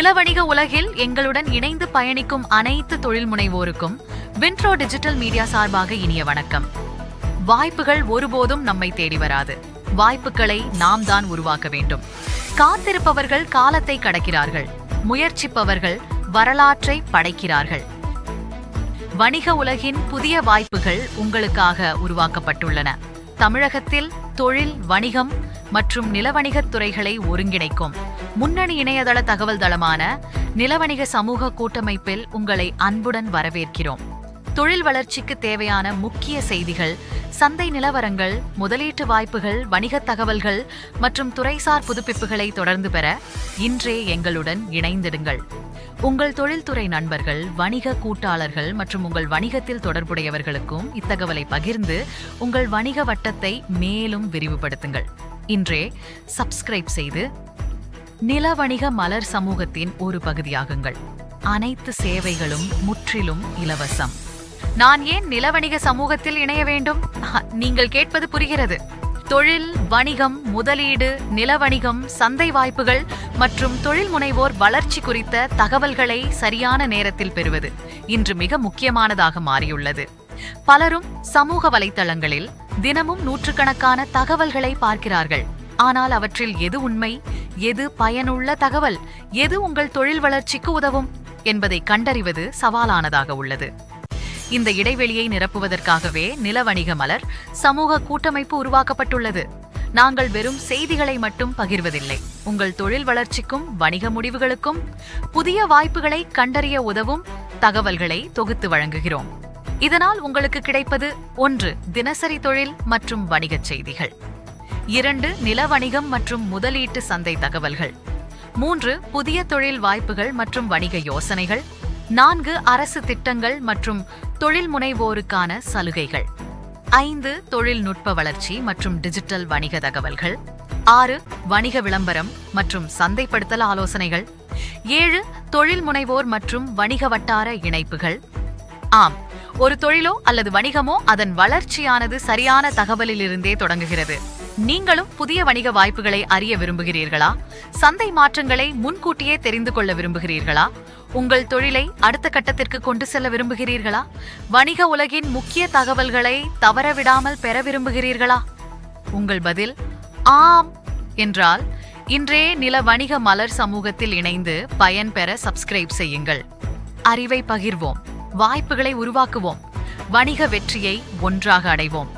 நிலவணிக உலகில் எங்களுடன் இணைந்து பயணிக்கும் அனைத்து தொழில் முனைவோருக்கும் வின்ட்ரோ டிஜிட்டல் மீடியா சார்பாக இனிய வணக்கம். வாய்ப்புகள் ஒருபோதும் நம்மை தேடி வராது. வாய்ப்புகளை நாம் தான் உருவாக்க வேண்டும். காத்திருப்பவர்கள் காலத்தை கடக்கிறார்கள், முயற்சிப்பவர்கள் வரலாற்றை படைக்கிறார்கள். வணிக உலகின் புதிய வாய்ப்புகள் உங்களுக்காக உருவாக்கப்பட்டுள்ளன. தமிழகத்தில் தொழில், வணிகம் மற்றும் நிலவணிகத் துறைகளை ஒருங்கிணைக்கும் முன்னணி இணையதள தகவல் தளமான நிலவணிக சமூக கூட்டமைப்பில் உங்களை அன்புடன் வரவேற்கிறோம். தொழில் வளர்ச்சிக்கு தேவையான முக்கிய செய்திகள், சந்தை நிலவரங்கள், முதலீட்டு வாய்ப்புகள், வணிகத் தகவல்கள் மற்றும் துறைசார் புதுப்பிப்புகளை தொடர்ந்து பெற இன்றே எங்களுடன் இணைந்திடுங்கள். உங்கள் தொழில்துறை நண்பர்கள், வணிக கூட்டாளர்கள் மற்றும் உங்கள் வணிகத்தில் தொடர்புடையவர்களுக்கும் இத்தகவலை பகிர்ந்து உங்கள் வணிக வட்டத்தை மேலும் விரிவுபடுத்துங்கள். இன்றே சப்ஸ்கிரைப் செய்து நிலவணிக மலர் சமூகத்தின் ஒரு பகுதியாகுங்கள். அனைத்து சேவைகளும் முற்றிலும் இலவசம். நான் ஏன் நிலவணிக சமூகத்தில் இணைய வேண்டும்? நீங்கள் கேட்பது புரிகிறது. தொழில், வணிகம், முதலீடு, நிலவணிகம், சந்தை வாய்ப்புகள் மற்றும் தொழில் முனைவோர் வளர்ச்சி குறித்த தகவல்களை சரியான நேரத்தில் பெறுவது இன்று மிக முக்கியமானதாக மாறியுள்ளது. பலரும் சமூக வலைத்தளங்களில் தினமும் நூற்றுக்கணக்கான தகவல்களை பார்க்கிறார்கள். ஆனால் அவற்றில் எது உண்மை, எது பயனுள்ள தகவல், எது உங்கள் தொழில் வளர்ச்சிக்கு உதவும் என்பதை கண்டறிவது சவாலானதாக உள்ளது. இந்த இடைவெளியை நிரப்புவதற்காகவே நிலவணிக மலர் சமூக கூட்டமைப்பு உருவாக்கப்பட்டுள்ளது. நாங்கள் வெறும் செய்திகளை மட்டும் பகிர்வதில்லை. உங்கள் தொழில் வளர்ச்சிக்கும் வணிக முடிவுகளுக்கும் புதிய வாய்ப்புகளை கண்டறிய உதவும் தகவல்களை தொகுத்து வழங்குகிறோம். இதனால் உங்களுக்கு கிடைப்பது 1. தினசரி தொழில் மற்றும் வணிகச் செய்திகள். 2. நிலவணிகம் மற்றும் முதலீட்டு சந்தை தகவல்கள். 3. புதிய தொழில் வாய்ப்புகள் மற்றும் வணிக யோசனைகள். 4. அரசு திட்டங்கள் மற்றும் தொழில் முனைவோருக்கான சலுகைகள். 5. தொழில்நுட்ப வளர்ச்சி மற்றும் டிஜிட்டல் வணிக தகவல்கள். 6. வணிக விளம்பரம் மற்றும் சந்தைப்படுத்தல் ஆலோசனைகள். 7. தொழில் முனைவோர் மற்றும் வணிக வட்டார இணைப்புகள். ஆம், ஒரு தொழிலோ அல்லது வணிகமோ அதன் வளர்ச்சியானது சரியான தகவலிலிருந்தே தொடங்குகிறது. நீங்களும் புதிய வணிக வாய்ப்புகளை அறிய விரும்புகிறீர்களா? சந்தை மாற்றங்களை முன்கூட்டியே தெரிந்து கொள்ள விரும்புகிறீர்களா? உங்கள் தொழிலை அடுத்த கட்டத்திற்கு கொண்டு செல்ல விரும்புகிறீர்களா? வணிக உலகின் முக்கிய தகவல்களை தவறவிடாமல் பெற விரும்புகிறீர்களா? உங்கள் பதில் ஆம் என்றால் இன்றே நில வணிக மலர் சமூகத்தில் இணைந்து பயன்பெற சப்ஸ்கிரைப் செய்யுங்கள். அறிவை பகிர்வோம், வாய்ப்புகளை உருவாக்குவோம், வணிக வெற்றியை ஒன்றாக அடைவோம்.